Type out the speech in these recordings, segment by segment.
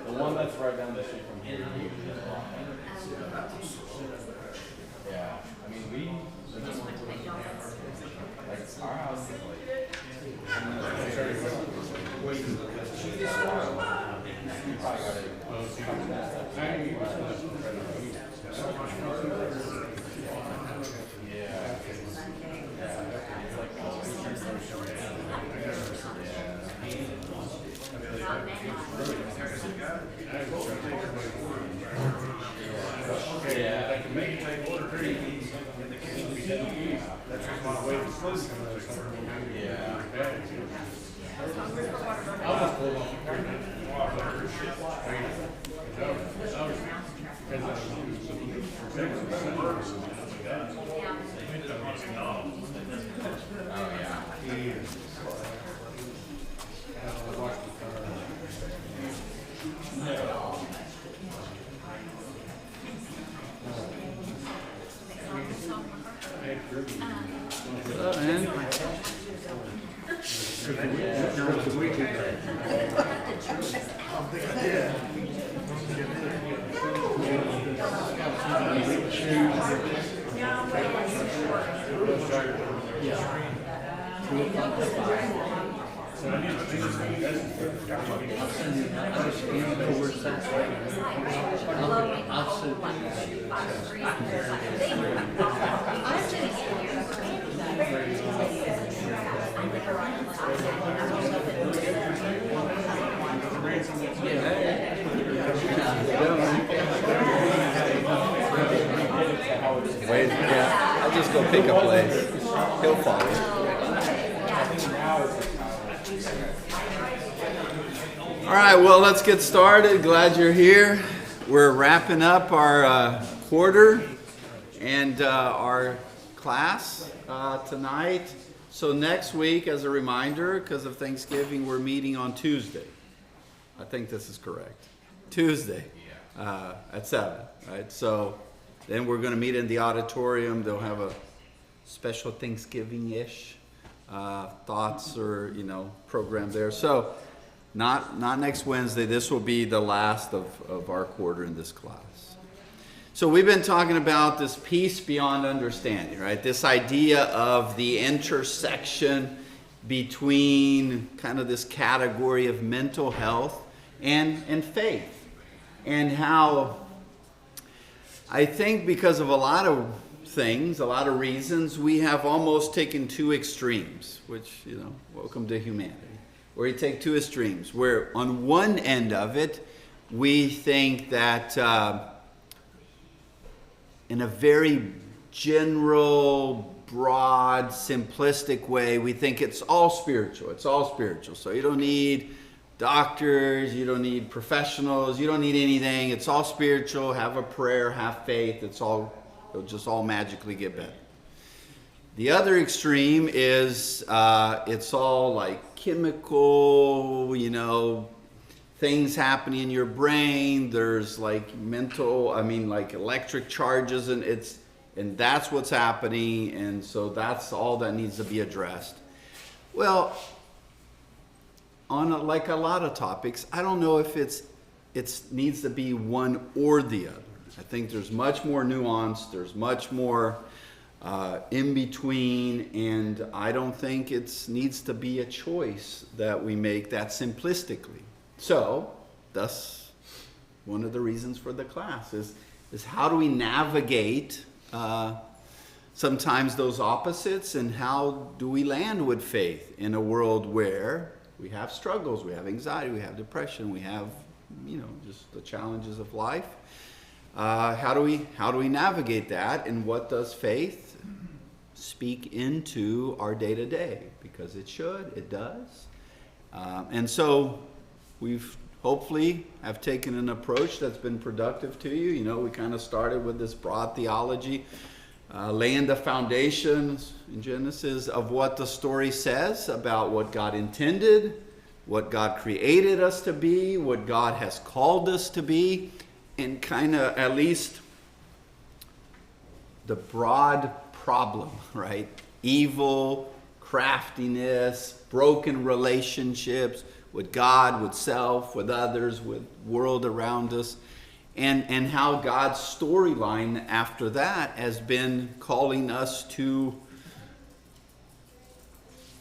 The one that's right down the street from here. Yeah, I mean, like, our house is like, you probably got it. Wait, yeah, I'll just go pick a place. He'll follow. All right, well, let's get started. Glad you're here. We're wrapping up our quarter and our class tonight. So next week, as a reminder, because of Thanksgiving, we're meeting on Tuesday. I think this is correct. Tuesday at 7, right? So then we're going to meet in the auditorium. They'll have a special Thanksgiving-ish thoughts or, program there. So not next Wednesday. This will be the last of our quarter in this class. So we've been talking about this peace beyond understanding, right? This idea of the intersection between kind of this category of mental health and faith. And how I think because of a lot of things, a lot of reasons, we have almost taken two extremes, which, welcome to humanity. Where you take two extremes, where on one end of it, we think that in a very general, broad, simplistic way, we think it's all spiritual. It's all spiritual. So you don't need doctors, you don't need professionals, you don't need anything. It's all spiritual. Have a prayer, have faith. It'll just all magically get better. The other extreme is it's all like chemical, things happening in your brain. There's like like electric charges, and that's what's happening, and so that's all that needs to be addressed. Well, on like a lot of topics, I don't know if it needs to be one or the other. I think there's much more nuance. There's much more in between, and I don't think it needs to be a choice that we make that simplistically. So, thus, one of the reasons for the class is how do we navigate sometimes those opposites, and how do we land with faith in a world where we have struggles, we have anxiety, we have depression, we have, just the challenges of life. how do we navigate that, and what does faith speak into our day-to-day? Because it does. And so we've hopefully have taken an approach that's been productive to you. You know, we kind of started with this broad theology, laying the foundations in Genesis of what the story says about what God intended, what God created us to be, what God has called us to be, and kind of at least the broad problem, right? Evil, craftiness, broken relationships with God, with self, with others, with world around us, and how God's storyline after that has been calling us to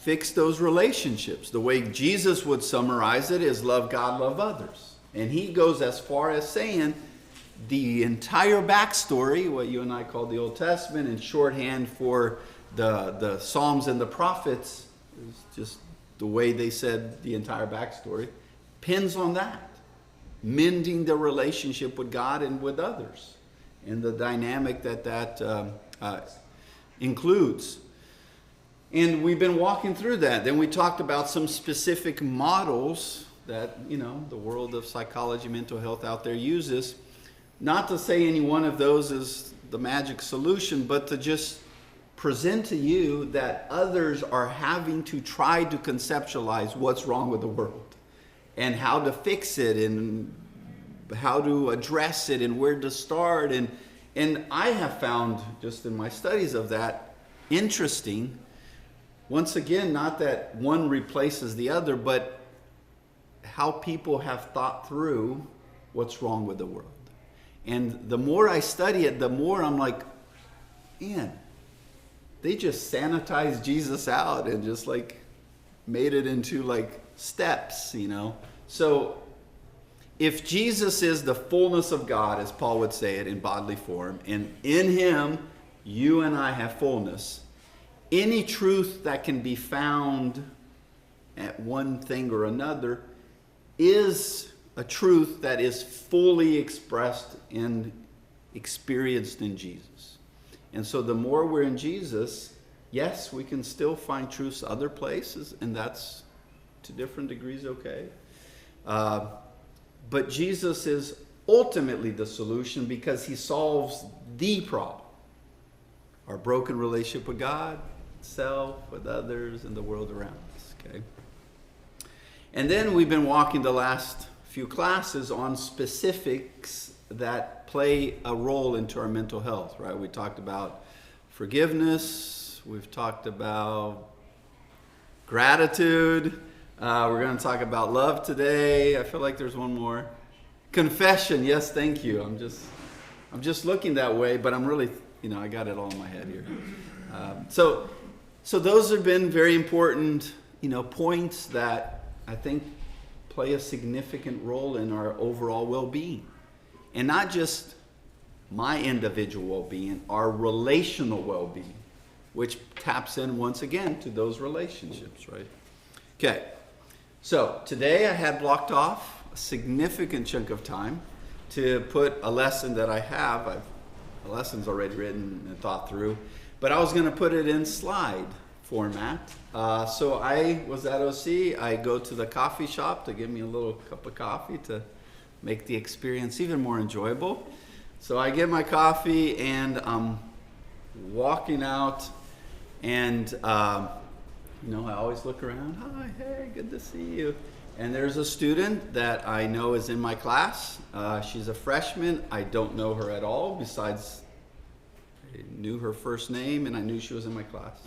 fix those relationships. The way Jesus would summarize it is love God, love others. And he goes as far as saying the entire backstory, what you and I call the Old Testament, and shorthand for the Psalms and the prophets, is just the way they said the entire backstory, pins on that. Mending the relationship with God and with others, and the dynamic that includes. And we've been walking through that. Then we talked about some specific models that, you know, the world of psychology, mental health out there uses. Not to say any one of those is the magic solution, but to just present to you that others are having to try to conceptualize what's wrong with the world and how to fix it and how to address it and where to start. And I have found, just in my studies of that, interesting. Once again, not that one replaces the other, but how people have thought through what's wrong with the world. And the more I study it, the more I'm like, man, they just sanitized Jesus out and just like made it into like steps, you know. So if Jesus is the fullness of God, as Paul would say it, in bodily form, and in him you and I have fullness, any truth that can be found at one thing or another is a truth that is fully expressed and experienced in Jesus. And so the more we're in Jesus, yes, we can still find truths other places, and that's to different degrees okay. But Jesus is ultimately the solution because he solves the problem. Our broken relationship with God, self, with others, and the world around us. Okay. And then we've been walking the last few classes on specifics that play a role into our mental health, right? We talked about forgiveness. We've talked about gratitude. We're going to talk about love today. I feel like there's one more. Confession. Yes, thank you. I'm just looking that way, but I'm really, I got it all in my head here. So those have been very important, points that I think play a significant role in our overall well-being. And not just my individual well-being, our relational well-being, which taps in once again to those relationships, right? Okay, so today I had blocked off a significant chunk of time to put a lesson that I have. The lesson's already written and thought through, but I was going to put it in slide format. So I was at OC. I go to the coffee shop to give me a little cup of coffee to make the experience even more enjoyable. So I get my coffee and I'm walking out, and I always look around. Hi, hey, good to see you. And there's a student that I know is in my class. She's a freshman. I don't know her at all, besides I knew her first name and I knew she was in my class.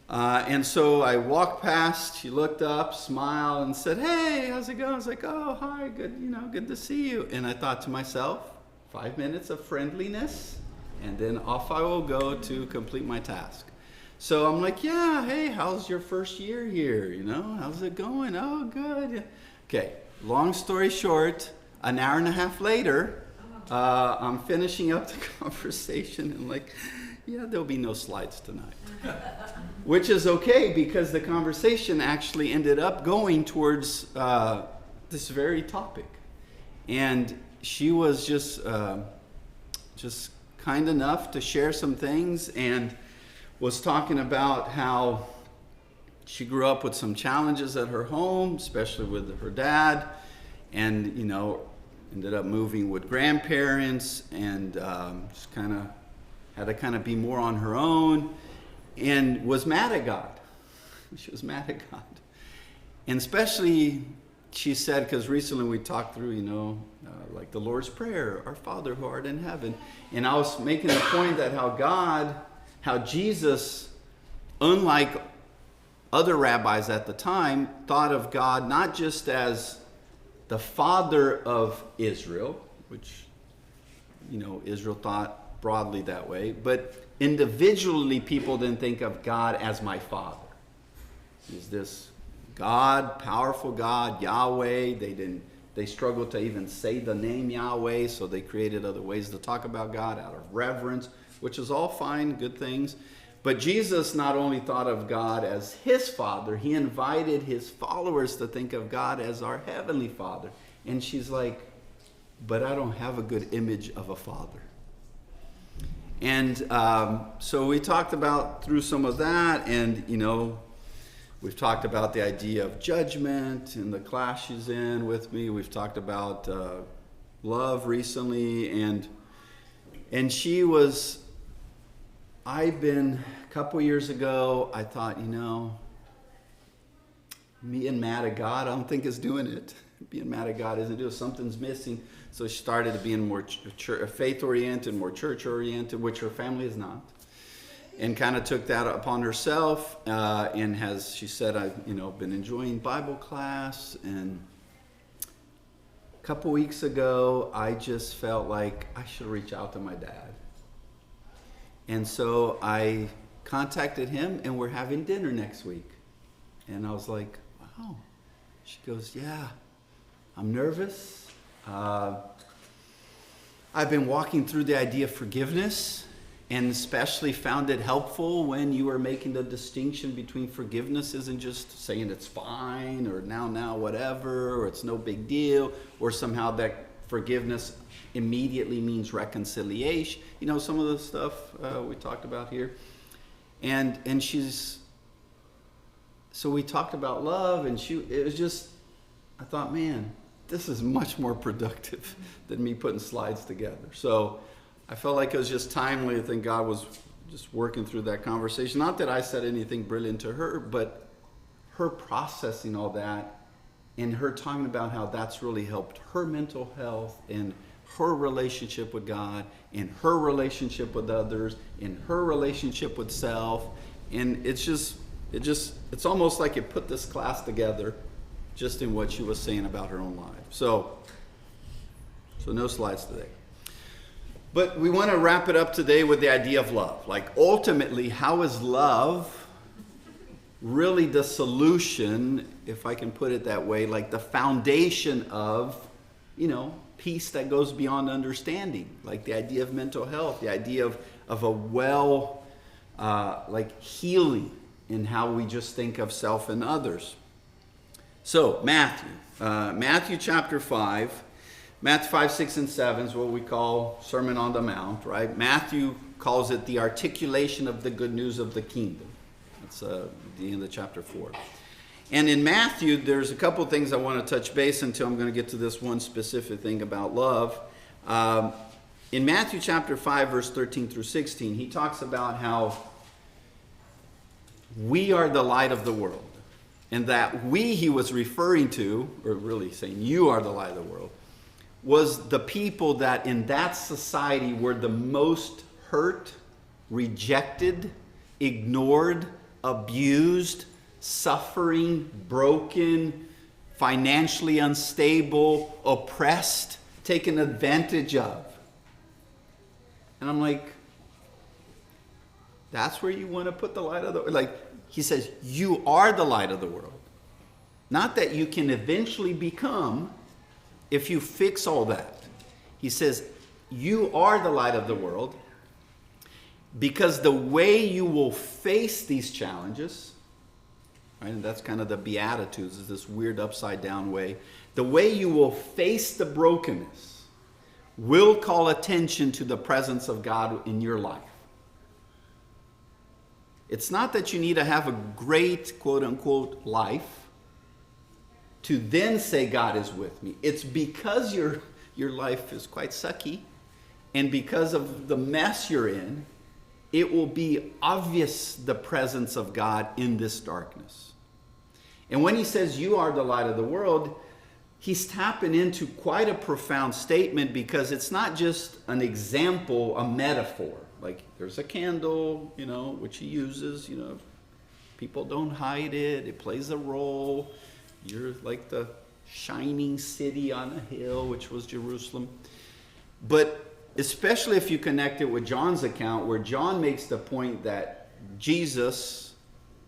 And so I walked past, she looked up, smiled, and said, hey, how's it going? I was like, oh, hi, good to see you. And I thought to myself, 5 minutes of friendliness, and then off I will go to complete my task. So I'm like, yeah, hey, how's your first year here? How's it going? Oh, good. Okay, long story short, an hour and a half later, I'm finishing up the conversation and like, yeah, there'll be no slides tonight. Which is okay, because the conversation actually ended up going towards this very topic. And she was just kind enough to share some things, and was talking about how she grew up with some challenges at her home, especially with her dad, and ended up moving with grandparents, and just kind of had to kind of be more on her own, and was mad at God. She was mad at God, and especially she said, because recently we talked through, like the Lord's Prayer, Our Father who art in heaven, and I was making the point that how Jesus, unlike other rabbis at the time, thought of God not just as the father of Israel, which, Israel thought broadly that way, but individually people didn't think of God as my father. Is this God, powerful God, Yahweh? They struggled to even say the name Yahweh, so they created other ways to talk about God out of reverence, which is all fine, good things. But Jesus not only thought of God as his Father, he invited his followers to think of God as our Heavenly Father. And she's like, but I don't have a good image of a father. And so we talked about through some of that, and we've talked about the idea of judgment in the class she's in with me. We've talked about love recently, and she was, a couple years ago, I thought, being mad at God, I don't think is doing it. Being mad at God isn't doing it. Something's missing. So she started being more faith-oriented, more church-oriented, which her family is not. And kind of took that upon herself, and she said, I've been enjoying Bible class, and a couple weeks ago, I just felt like I should reach out to my dad. And so I contacted him, and we're having dinner next week. And I was like, wow. She goes, yeah, I'm nervous. I've been walking through the idea of forgiveness, and especially found it helpful when you are making the distinction between forgiveness isn't just saying it's fine, or now, whatever, or it's no big deal, or somehow that forgiveness immediately means reconciliation. Some of the stuff we talked about here. And so we talked about love, and I thought, man, this is much more productive than me putting slides together. So I felt like it was just timely. I think God was just working through that conversation. Not that I said anything brilliant to her, but her processing all that, and her talking about how that's really helped her mental health and her relationship with God, and her relationship with others, and her relationship with self. And it's almost like it put this class together just in what she was saying about her own life. So no slides today. But we want to wrap it up today with the idea of love. Like, ultimately, how is love really the solution, if I can put it that way, like the foundation of, peace that goes beyond understanding, like the idea of mental health, the idea of a healing in how we just think of self and others. So Matthew chapter 5, Matthew 5, 6, and 7 is what we call Sermon on the Mount, right? Matthew calls it the articulation of the good news of the kingdom. That's the end of chapter 4. And in Matthew, there's a couple things I want to touch base until I'm going to get to this one specific thing about love. In Matthew chapter 5, verse 13 through 16, he talks about how we are the light of the world. And that he was referring to, or really saying you are the light of the world, was the people that in that society were the most hurt, rejected, ignored, abused, suffering, broken, financially unstable, oppressed, taken advantage of. And I'm like, that's where you want to put the light of the world? Like, he says, you are the light of the world. Not that you can eventually become if you fix all that. He says, you are the light of the world, because the way you will face these challenges, right, and that's kind of the Beatitudes, is this weird upside down way. The way you will face the brokenness will call attention to the presence of God in your life. It's not that you need to have a great, quote unquote, life to then say God is with me. It's because your life is quite sucky, and because of the mess you're in, it will be obvious the presence of God in this darkness. And when he says you are the light of the world, he's tapping into quite a profound statement, because it's not just an example, a metaphor. Like there's a candle, which he uses, people don't hide it. It plays a role. You're like the shining city on a hill, which was Jerusalem. But especially if you connect it with John's account, where John makes the point that Jesus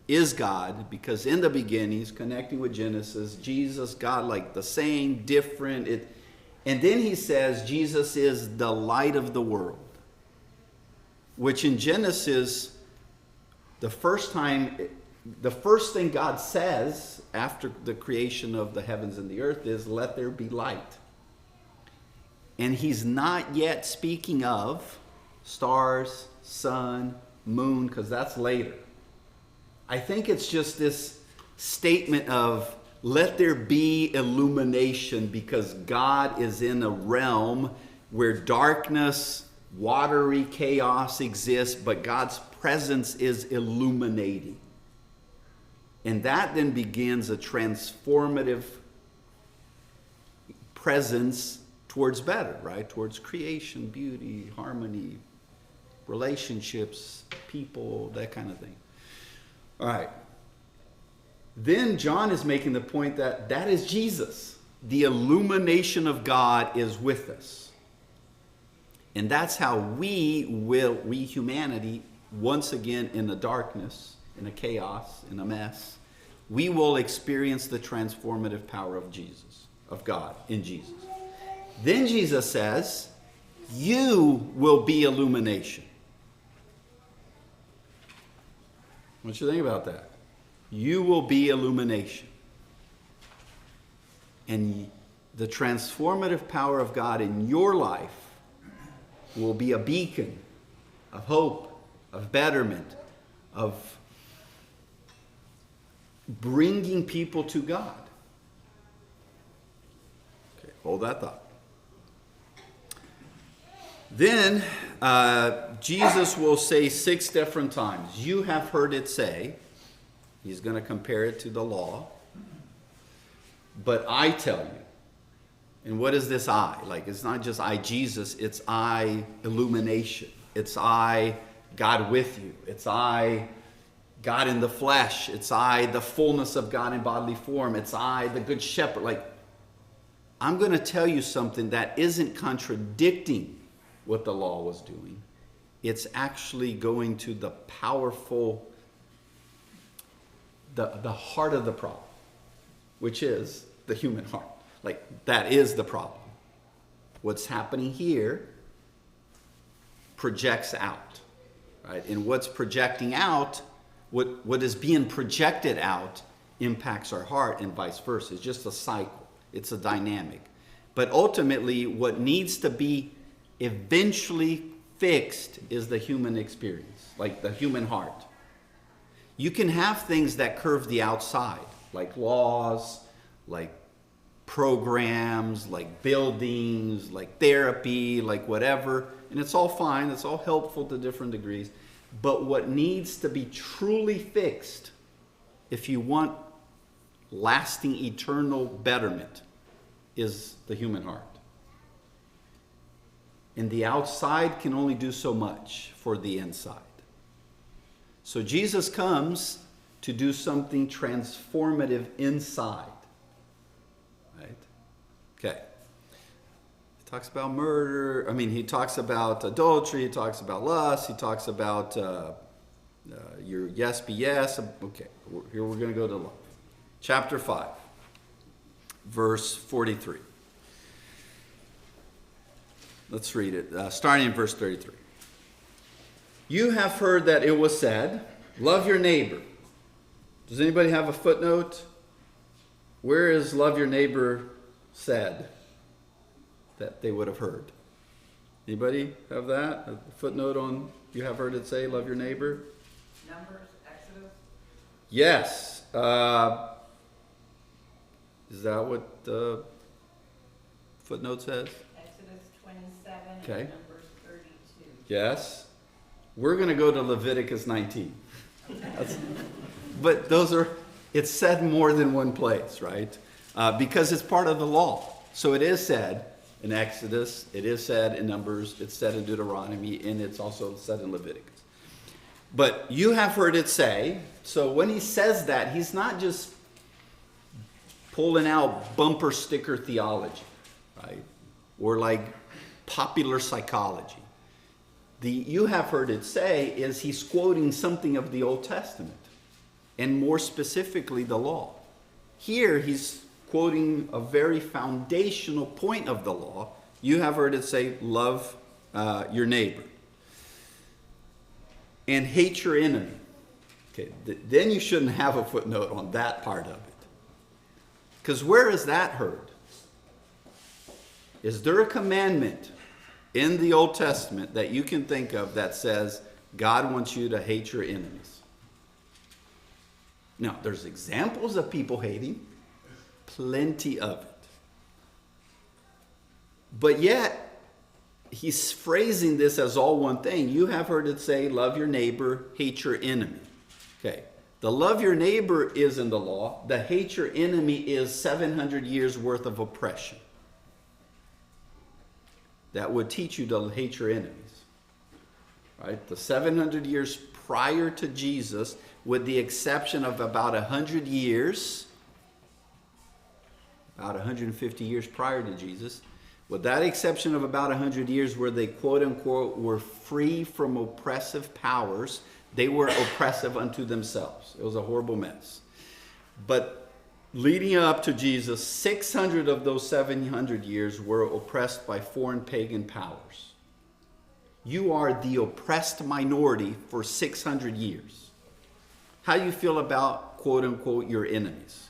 is God, because in the beginning, he's connecting with Genesis, Jesus, God, like the same, different. And then he says Jesus is the light of the world, which in Genesis, the first thing God says after the creation of the heavens and the earth is, let there be light. And he's not yet speaking of stars, sun, moon, because that's later. I think it's just this statement of let there be illumination, because God is in a realm where darkness, watery chaos exists, but God's presence is illuminating. And that then begins a transformative presence towards better, right? Towards creation, beauty, harmony, relationships, people, that kind of thing. All right. Then John is making the point that is Jesus. The illumination of God is with us. And that's how we humanity, once again in the darkness, in the chaos, in a mess, we will experience the transformative power of Jesus, of God in Jesus. Then Jesus says, you will be illumination. What you think about that? You will be illumination. And the transformative power of God in your life will be a beacon of hope, of betterment, of bringing people to God. Okay, hold that thought. Then Jesus will say 6 different times, you have heard it say. He's going to compare it to the law. But I tell you. And what is this I? Like, it's not just I, Jesus. It's I, illumination. It's I, God with you. It's I, God in the flesh. It's I, the fullness of God in bodily form. It's I, the good shepherd. Like, I'm going to tell you something that isn't contradicting what the law was doing. It's actually going to the powerful, the heart of the problem, which is the human heart. Like, that is the problem. What's happening here projects out, right? And what's projecting out, what is being projected out impacts our heart, and vice versa. It's just a cycle. It's a dynamic. But ultimately, what needs to be eventually fixed is the human experience, like the human heart. You can have things that curve the outside, like laws, like programs, like buildings, like therapy, like whatever, and it's all fine, it's all helpful to different degrees. But what needs to be truly fixed, if you want lasting eternal betterment, is the human heart. And the outside can only do so much for the inside. So Jesus comes to do something transformative inside. Right? Okay. He talks about murder. He talks about adultery. He talks about lust. He talks about your yes be yes. Okay, here we're going to go to love. Chapter 5, verse 43. Let's read it, starting in verse 33. You have heard that it was said, love your neighbor. Does anybody have a footnote? Where is love your neighbor said that they would have heard? Anybody have that? A footnote on, you have heard it say, love your neighbor? Numbers, Exodus? Yes. Is that what the footnote says? Exodus 27 Okay. and Numbers 32. Yes. We're going to go to Leviticus 19. But those are, it's said more than one place, right? Because it's part of the law. So it is said in Exodus, it is said in Numbers, it's said in Deuteronomy, and it's also said in Leviticus. But you have heard it say, so when he says that, he's not just pulling out bumper sticker theology, right? Or like popular psychology. The you have heard it say is he's quoting something of the Old Testament, and more specifically the law. Here he's quoting a very foundational point of the law. You have heard it say, love your neighbor and hate your enemy. Okay, then you shouldn't have a footnote on that part of it. Because where is that heard? Is there a commandment in the Old Testament that you can think of that says God wants you to hate your enemies? Now, there's examples of people hating, plenty of it. But yet, he's phrasing this as all one thing. You have heard it say, love your neighbor, hate your enemy. Okay. The love your neighbor is in the law. The hate your enemy is 700 years worth of oppression. That would teach you to hate your enemies. Right? The 700 years prior to Jesus, with the exception of about 100 years, about 150 years prior to Jesus, with that exception of about 100 years where they quote unquote were free from oppressive powers, they were oppressive unto themselves. It was a horrible mess. But leading up to Jesus, 600 of those 700 years were oppressed by foreign pagan powers. You are the oppressed minority for 600 years. How do you feel about, quote unquote, your enemies?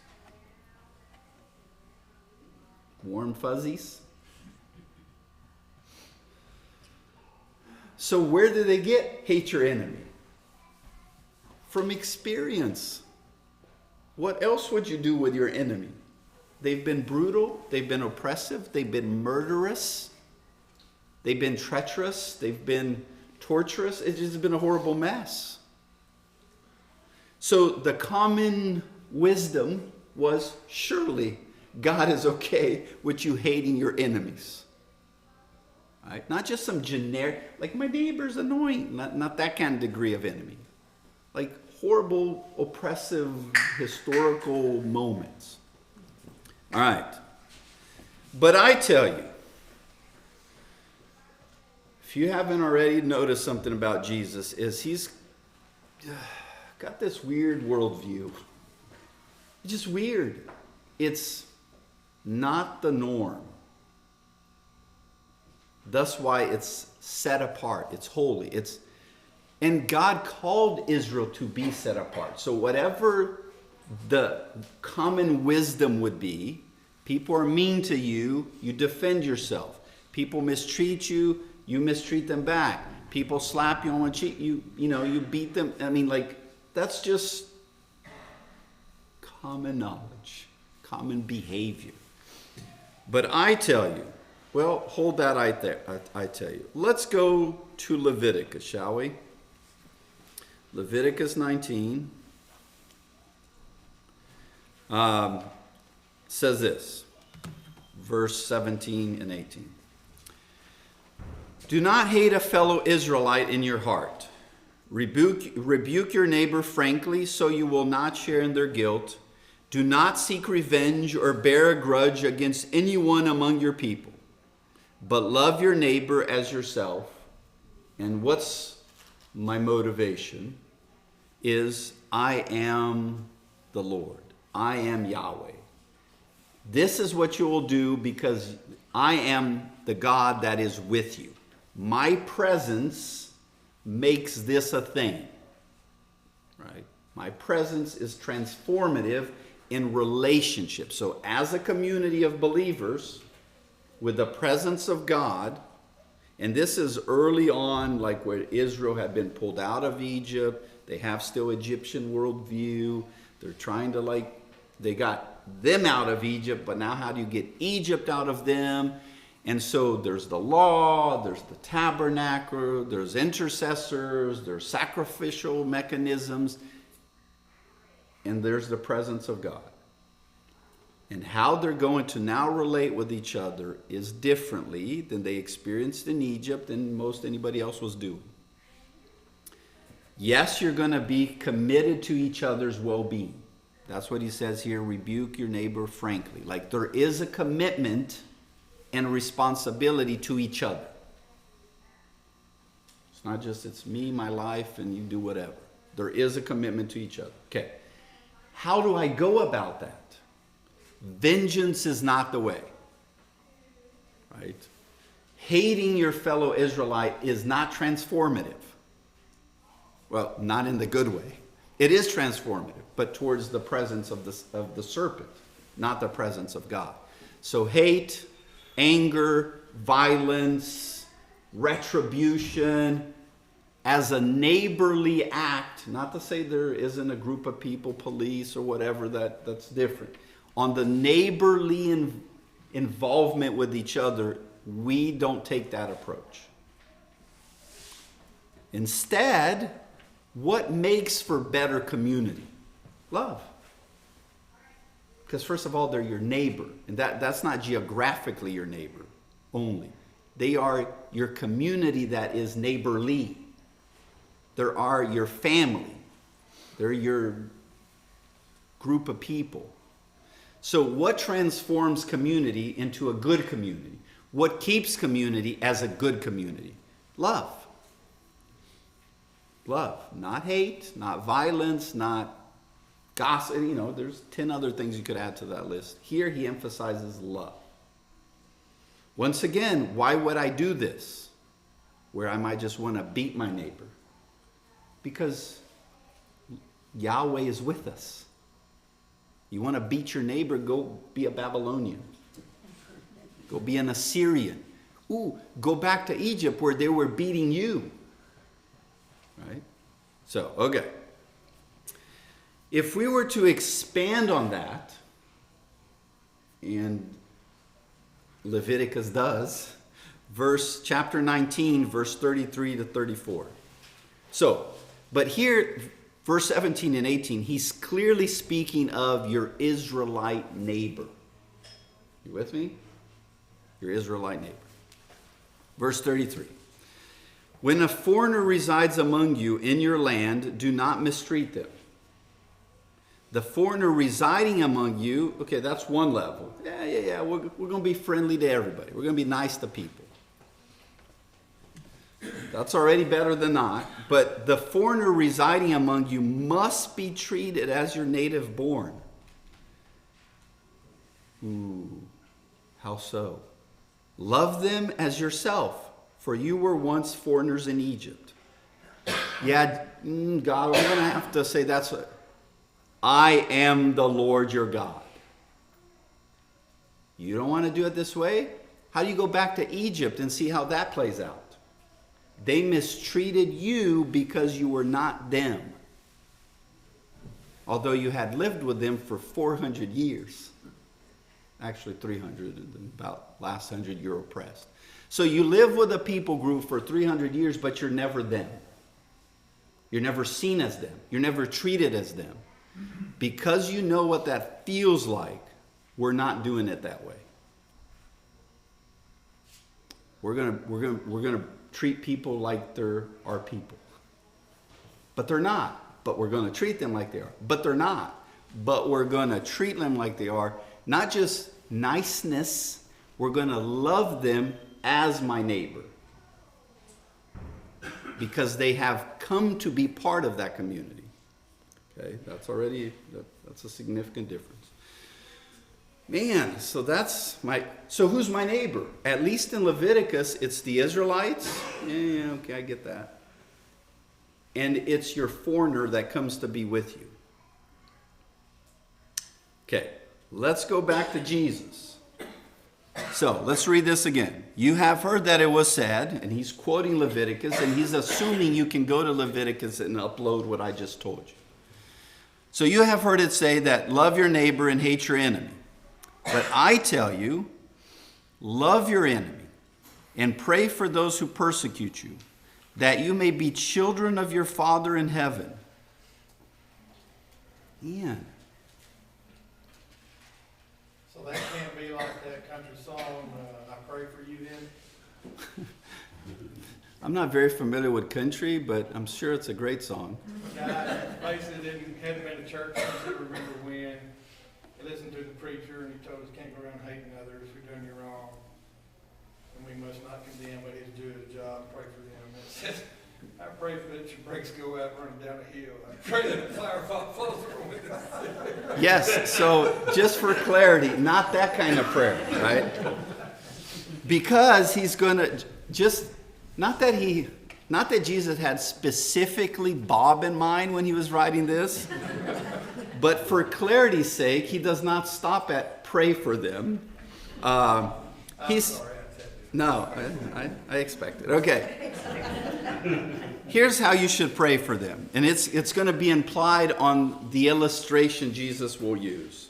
Warm fuzzies? So where do they get hate your enemy? From experience. What else would you do with your enemy? They've been brutal, they've been oppressive, they've been murderous, they've been treacherous, they've been torturous. It's just been a horrible mess. So the common wisdom was, surely God is okay with you hating your enemies. Right? Not just some generic, like my neighbor's annoying, not that kind of degree of enemy. Like horrible, oppressive, historical moments. All right. But I tell you, if you haven't already noticed something about Jesus, is he's got this weird worldview. It's just weird. It's not the norm. That's why it's set apart. It's holy. And God called Israel to be set apart. So whatever the common wisdom would be, people are mean to you, you defend yourself. People mistreat you, you mistreat them back. People slap you on the cheek, you beat them. I mean, like, that's just common knowledge, common behavior. But I tell you, well, hold that right there. I tell you. Let's go to Leviticus, shall we? Leviticus 19 says this, verse 17 and 18. Do not hate a fellow Israelite in your heart. Rebuke your neighbor frankly, so you will not share in their guilt. Do not seek revenge or bear a grudge against anyone among your people, but love your neighbor as yourself. And what's my motivation? Is I am the Lord. I am Yahweh. This is what you will do because I am the God that is with you. My presence makes this a thing. Right? My presence is transformative in relationship. So as a community of believers with the presence of God, And this is early on, like where Israel had been pulled out of Egypt. They have still Egyptian worldview. They're trying to they got them out of Egypt, but now how do you get Egypt out of them? And so there's the law, there's the tabernacle, there's intercessors, there's sacrificial mechanisms, and there's the presence of God. And how they're going to now relate with each other is differently than they experienced in Egypt and most anybody else was doing. Yes, you're going to be committed to each other's well-being. That's what he says here, rebuke your neighbor frankly. Like there is a commitment and responsibility to each other. It's not just it's me, my life, and you do whatever. There is a commitment to each other. Okay. How do I go about that? Vengeance is not the way. Right? Hating your fellow Israelite is not transformative. Well, not in the good way. It is transformative, but towards the presence of the serpent, not the presence of God. So hate, anger, violence, retribution, as a neighborly act, not to say there isn't a group of people, police or whatever, that's different. On the neighborly involvement with each other, we don't take that approach. Instead, what makes for better community? Love. Because first of all, they're your neighbor. And that's not geographically your neighbor only. They are your community that is neighborly. They are your family. They're your group of people. So what transforms community into a good community? What keeps community as a good community? Love. Love. Not hate, not violence, not gossip. There's 10 other things you could add to that list. Here he emphasizes love. Once again, why would I do this? Where I might just want to beat my neighbor. Because Yahweh is with us. You want to beat your neighbor, go be a Babylonian. Go be an Assyrian. Go back to Egypt where they were beating you. Right? So, okay. If we were to expand on that, and Leviticus does, chapter 19, verse 33 to 34. So, but here, verse 17 and 18, he's clearly speaking of your Israelite neighbor. You with me? Your Israelite neighbor. Verse 33. When a foreigner resides among you in your land, do not mistreat them. The foreigner residing among you, okay, that's one level. Yeah, we're going to be friendly to everybody. We're going to be nice to people. That's already better than not. But the foreigner residing among you must be treated as your native born. How so? Love them as yourself, for you were once foreigners in Egypt. Yeah, God, we're going to have to say I am the Lord your God. You don't want to do it this way? How do you go back to Egypt and see how that plays out? They mistreated you because you were not them. Although you had lived with them for 400 years. Actually 300, and about last 100 you're oppressed. So you live with a people group for 300 years, but you're never them. You're never seen as them. You're never treated as them. Because you know what that feels like, we're not doing it that way. We're gonna treat people like they're our people. But they're not. But we're gonna treat them like they are. But they're not. But we're gonna treat them like they are. Not just niceness, we're gonna love them as my neighbor. Because they have come to be part of that community. Okay, that's a significant difference. Man, so who's my neighbor? At least in Leviticus, it's the Israelites. Yeah, okay, I get that. And it's your foreigner that comes to be with you. Okay, let's go back to Jesus. So let's read this again. You have heard that it was said, and he's quoting Leviticus, and he's assuming you can go to Leviticus and upload what I just told you. So you have heard it say that love your neighbor and hate your enemy. But I tell you, love your enemy and pray for those who persecute you, that you may be children of your Father in heaven. Ian. So that can't be like that country song, I pray for you then? I'm not very familiar with country, but I'm sure it's a great song. Guy basically hadn't been to church since he remember when. He listened to the preacher and he told us can't go around hating others, we're doing you wrong. And we must not condemn, but he's doing his job, pray for them. And it says, I pray that your brakes go out running down a hill. I pray that the fire falls from it. Yes, so just for clarity, not that kind of prayer, right? Because he's going to just, not that Jesus had specifically Bob in mind when he was writing this, but for clarity's sake, he does not stop at pray for them. I'm sorry, No, I expected. Okay. Here's how you should pray for them. And it's going to be implied on the illustration Jesus will use.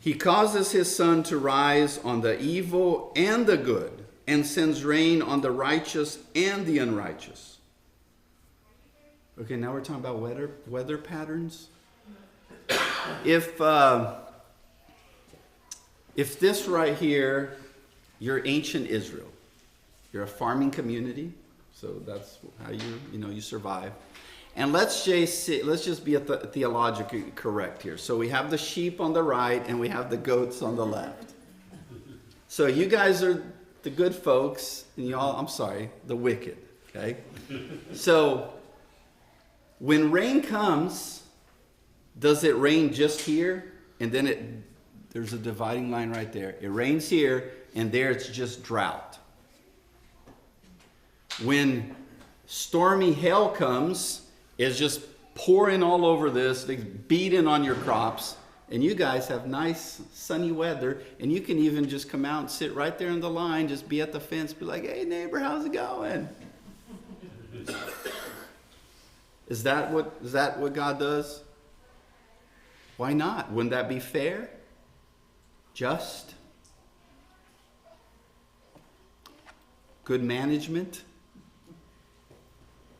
He causes his sun to rise on the evil and the good, and sends rain on the righteous and the unrighteous. Okay, now we're talking about weather patterns. If this right here, you're ancient Israel. You're a farming community, so that's how you survive. And let's just be theologically correct here. So we have the sheep on the right and we have the goats on the left. So you guys are the good folks, and y'all, I'm sorry, the wicked. Okay? So when rain comes, does it rain just here? And then there's a dividing line right there. It rains here, and there it's just drought. When stormy hail comes, it's just pouring all over this, it's beating on your crops, and you guys have nice sunny weather, and you can even just come out and sit right there in the line, just be at the fence, be like, hey neighbor, how's it going? Is that what God does? Why not? Wouldn't that be fair? Just? Good management?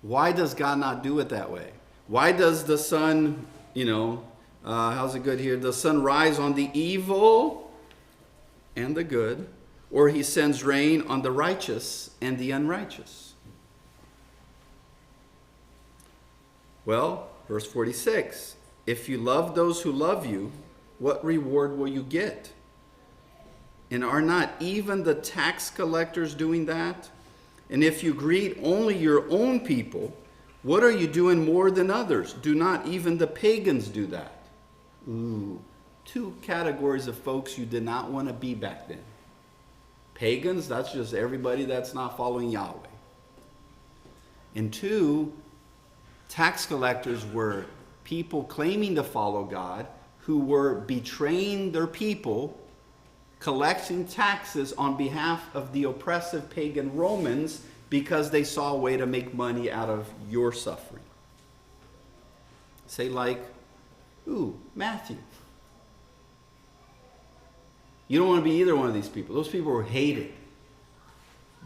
Why does God not do it that way? Why does the sun, how's it good here? The sun rise on the evil and the good, or he sends rain on the righteous and the unrighteous? Well, verse 46, if you love those who love you, what reward will you get? And are not even the tax collectors doing that? And if you greet only your own people, what are you doing more than others? Do not even the pagans do that? Ooh, two categories of folks you did not want to be back then. Pagans, that's just everybody that's not following Yahweh. And two, tax collectors were people claiming to follow God who were betraying their people, collecting taxes on behalf of the oppressive pagan Romans because they saw a way to make money out of your suffering. Say like, Matthew. You don't want to be either one of these people. Those people were hated.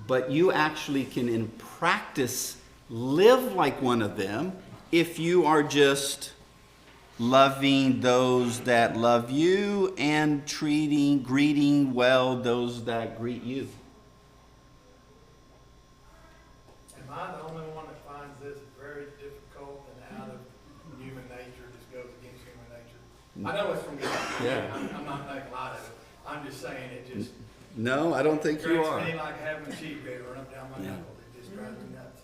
But you actually can, in practice, live like one of them if you are just loving those that love you and greeting well those that greet you. Am I the only one that finds this very difficult and out of human nature, just goes against human nature? I know it's from God. Yeah. I'm not making light of it. I'm just saying it just No, I don't think you are. me like having a cheat grater run up down my knuckles. It just drives me nuts.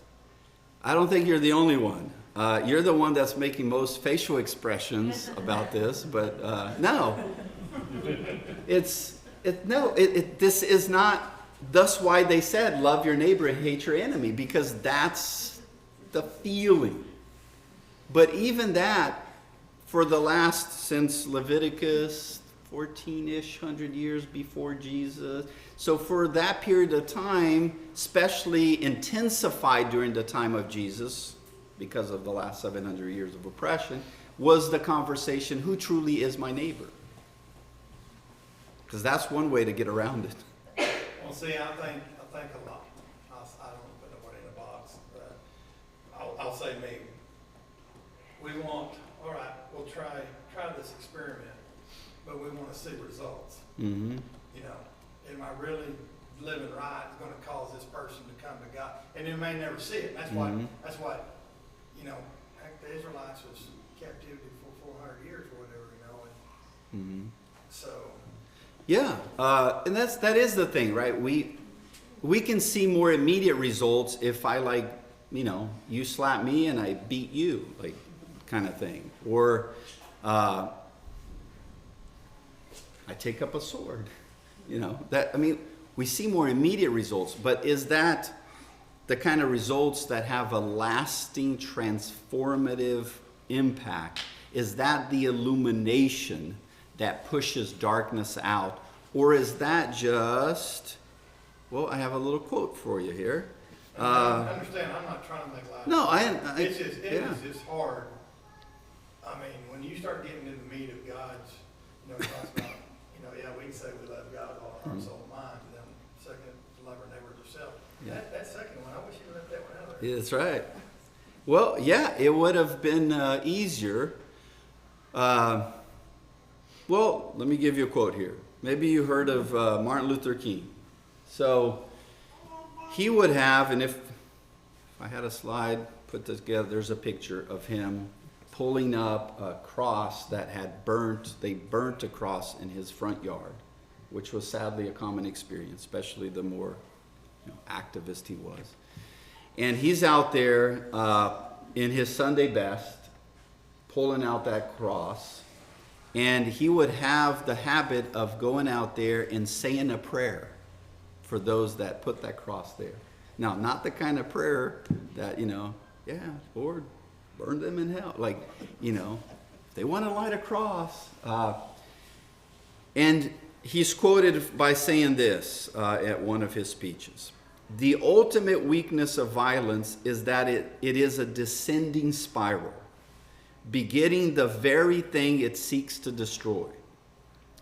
I don't think you're the only one. You're the one that's making most facial expressions about this, but no. This is not, that's why they said love your neighbor and hate your enemy, because that's the feeling. But even that, for the last, since Leviticus 14-ish hundred years before Jesus. So for that period of time, especially intensified during the time of Jesus, because of the last 700 years of oppression, was the conversation, who truly is my neighbor? Because that's one way to get around it. Well, see, I think a lot. I don't put nobody in a box, but I'll say me. We want, all right, we'll try this experiment, but we want to see results. Mm-hmm. You know, am I really living right? Is going to cause this person to come to God, and they may never see it. That's why. That's why. You know, heck, the Israelites was in captivity for 400 years or whatever. You know, and so. Yeah, and that is the thing, right? We can see more immediate results if I you slap me and I beat you, like kind of thing, or I take up a sword, we see more immediate results, but is that the kind of results that have a lasting transformative impact? Is that the illumination that pushes darkness out? Or is that just, well, I have a little quote for you here. I understand, I'm not trying to make light. No, it's just hard. I mean, when you start getting into the meat of God's, God's about, we can say we love God with all our heart, soul, and mind, and then second, love our neighbor as ourselves. Yeah. That second one, I wish you left that one out of there. Yeah, that's right. Well, yeah, it would have been easier. Well, let me give you a quote here. Maybe you heard of Martin Luther King. So he would have, and if I had a slide put this together, there's a picture of him pulling up a cross that had they burnt a cross in his front yard, which was sadly a common experience, especially the more activist he was. And he's out there in his Sunday best, pulling out that cross. And he would have the habit of going out there and saying a prayer for those that put that cross there. Now, not the kind of prayer that, Lord, burn them in hell. Like, if they want to light a cross. And he's quoted by saying this at one of his speeches. The ultimate weakness of violence is that it is a descending spiral, begetting the very thing it seeks to destroy.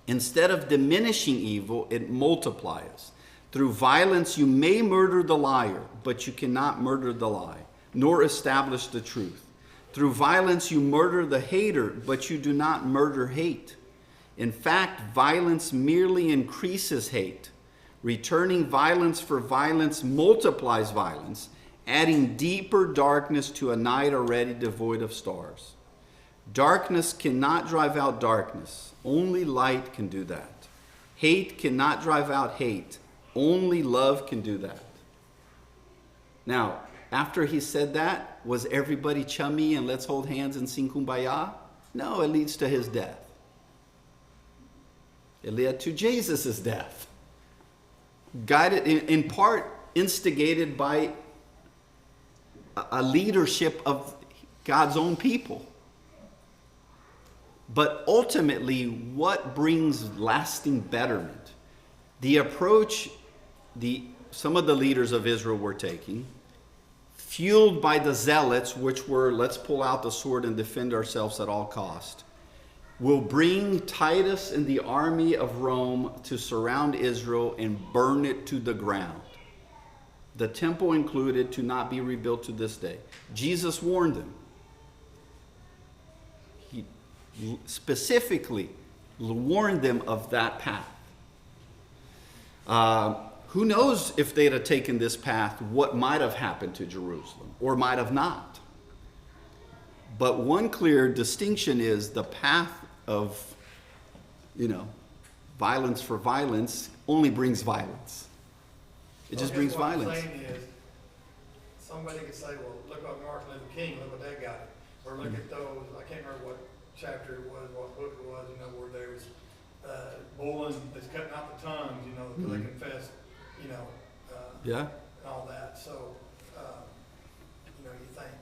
Instead of diminishing evil, it multiplies. Through violence, you may murder the liar, but you cannot murder the lie, nor establish the truth. Through violence, you murder the hater, but you do not murder hate. In fact, violence merely increases hate. Returning violence for violence multiplies violence, adding deeper darkness to a night already devoid of stars. Darkness cannot drive out darkness. Only light can do that. Hate cannot drive out hate. Only love can do that. Now, after he said that, was everybody chummy and let's hold hands and sing Kumbaya? No, it leads to his death. It led to Jesus' death. Guided, in part, instigated by a leadership of God's own people. But ultimately, what brings lasting betterment? The approach some of the leaders of Israel were taking, fueled by the zealots, which were, let's pull out the sword and defend ourselves at all cost, will bring Titus and the army of Rome to surround Israel and burn it to the ground. The temple included, to not be rebuilt to this day. Jesus warned them. He specifically warned them of that path. Who knows if they'd have taken this path, what might have happened to Jerusalem, or might have not. But one clear distinction is the path of, violence for violence only brings violence. It just brings violence. What I'm saying is, somebody could say, well, look what Martin Luther King, look what that got. Or look at those, I can't remember what chapter it was, what book it was, where there was bullying that's cutting out the tongues, because they confessed, Yeah. and all that. So, you think,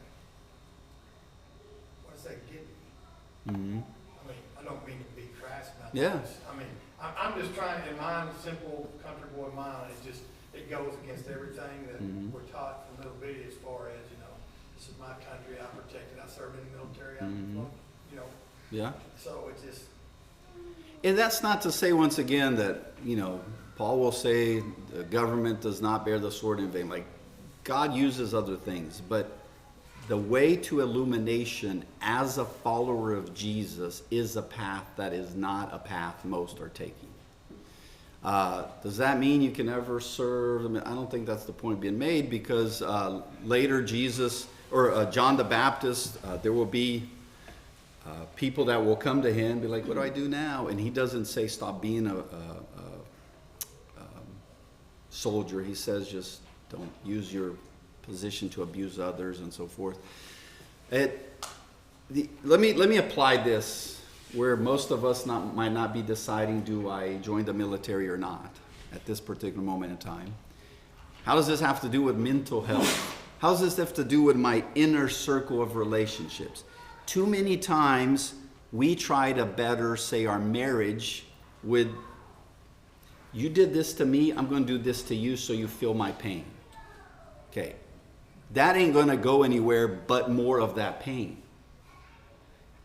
what does that get you? I mean, I don't mean to be crass about Yeah. this. I mean, I'm just trying, in my simple country boy mind, it goes against everything that we're taught from little bitty as far as, this is my country, I protect it, I served in the military, Yeah. so it just, And that's not to say, once again, that, Paul will say the government does not bear the sword in vain. Like, God uses other things, but the way to illumination as a follower of Jesus is a path that is not a path most are taking. Does that mean you can ever serve? I mean, I don't think that's the point being made, because later Jesus, or John the Baptist, there will be people that will come to him and be like, what do I do now? And he doesn't say stop being a soldier. He says just don't use your position to abuse others and so forth. Let me apply this where most of us might not be deciding, do I join the military or not at this particular moment in time. How does this have to do with mental health? How does this have to do with my inner circle of relationships? Too many times we try to better, say, our marriage with, you did this to me, I'm going to do this to you so you feel my pain. Okay. That ain't going to go anywhere but more of that pain.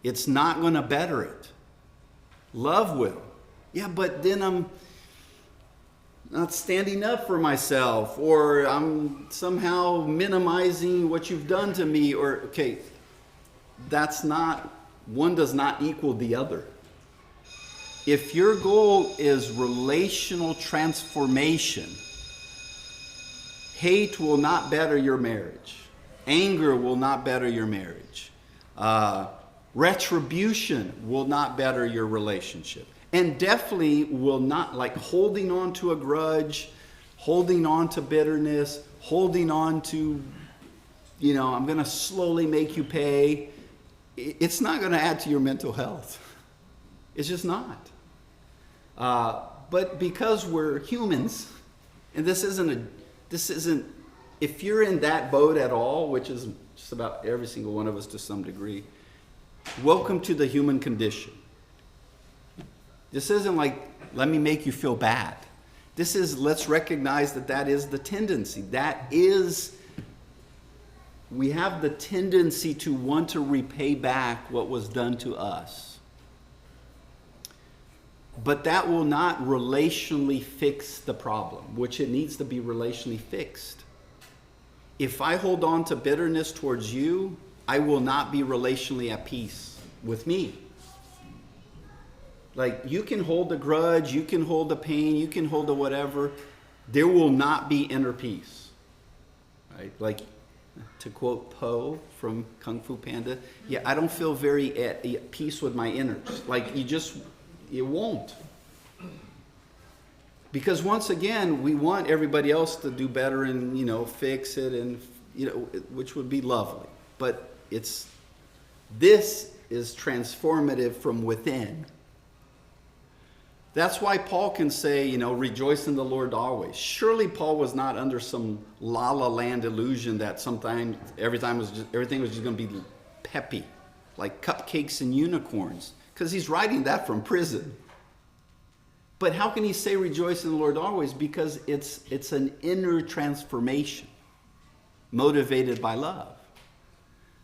It's not going to better it. Love will. Yeah, but then I'm not standing up for myself, or I'm somehow minimizing what you've done to me, or, okay, that's not, one does not equal the other. If your goal is relational transformation, hate will not better your marriage. Anger will not better your marriage. Retribution will not better your relationship. And definitely will not, like holding on to a grudge, holding on to bitterness, holding on to, I'm going to slowly make you pay. It's not going to add to your mental health. It's just not. But because we're humans, and this isn't, if you're in that boat at all, which is just about every single one of us to some degree, welcome to the human condition. This isn't like, let me make you feel bad. This is, let's recognize that is the tendency. We have the tendency to want to repay back what was done to us. But that will not relationally fix the problem, which it needs to be relationally fixed. If I hold on to bitterness towards you, I will not be relationally at peace with me. Like, you can hold a grudge, you can hold the pain, you can hold the whatever. There will not be inner peace. Right? Like, to quote Po from Kung Fu Panda, yeah, I don't feel very at peace with my innards. Like, it won't. Because once again, we want everybody else to do better and, fix it, and, which would be lovely. But this is transformative from within. That's why Paul can say, rejoice in the Lord always. Surely Paul was not under some la-la land illusion that sometimes everything was just going to be peppy, like cupcakes and unicorns, because he's writing that from prison. But how can he say rejoice in the Lord always? Because it's an inner transformation motivated by love.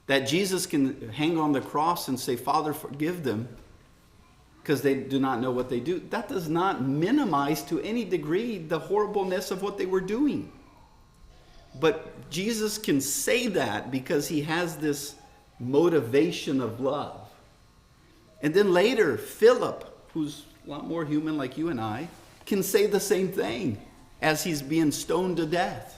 That Jesus can hang on the cross and say, Father, forgive them, because they do not know what they do. That does not minimize to any degree the horribleness of what they were doing. But Jesus can say that because he has this motivation of love. And then later, Philip, who's a lot more human like you and I, can say the same thing as he's being stoned to death.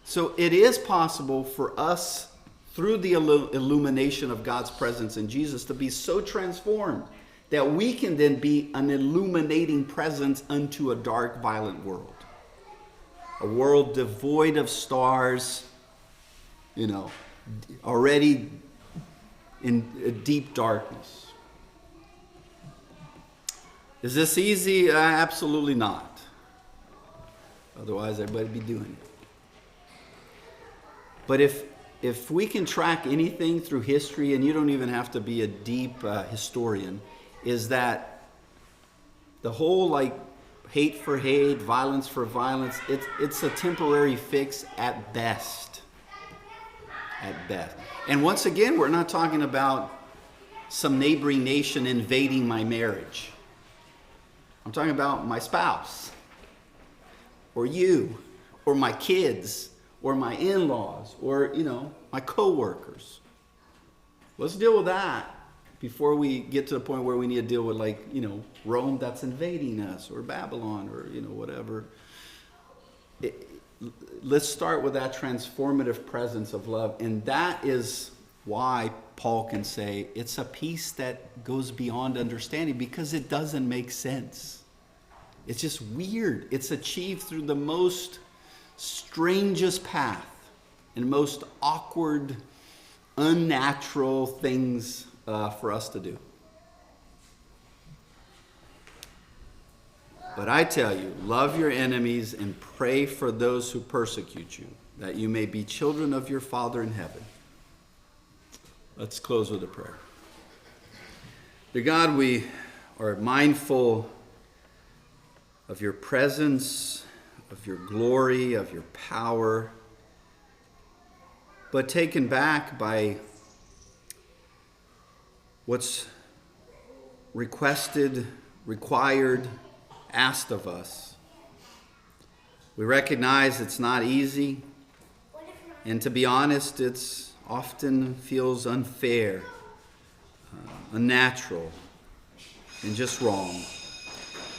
So it is possible for us, through the illumination of God's presence in Jesus, to be so transformed that we can then be an illuminating presence unto a dark, violent world. A world devoid of stars, already in a deep darkness. Is this easy? Absolutely not. Otherwise, everybody'd be doing it. But if we can track anything through history, and you don't even have to be a deep historian, is that the whole like hate for hate, violence for violence, it's a temporary fix at best. At best. And once again, we're not talking about some neighboring nation invading my marriage. I'm talking about my spouse, or you, or my kids, or my in-laws, or, my coworkers. Let's deal with that before we get to the point where we need to deal with, Rome that's invading us, or Babylon, or, whatever. Let's start with that transformative presence of love. And that is why Paul can say it's a peace that goes beyond understanding, because it doesn't make sense. It's just weird. It's achieved through the most strangest path and most awkward, unnatural things for us to do. But I tell you, love your enemies and pray for those who persecute you, that you may be children of your Father in heaven. Let's close with a prayer. Dear God, we are mindful of your presence, of your glory, of your power, but taken back by what's requested, required, asked of us. We recognize it's not easy, and to be honest, it's often feels unfair, unnatural, and just wrong.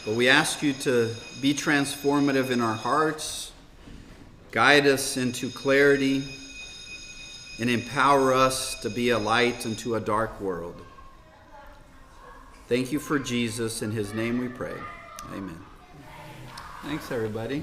But we ask you to be transformative in our hearts, guide us into clarity, and empower us to be a light into a dark world. Thank you for Jesus. In his name we pray. Amen. Thanks, everybody.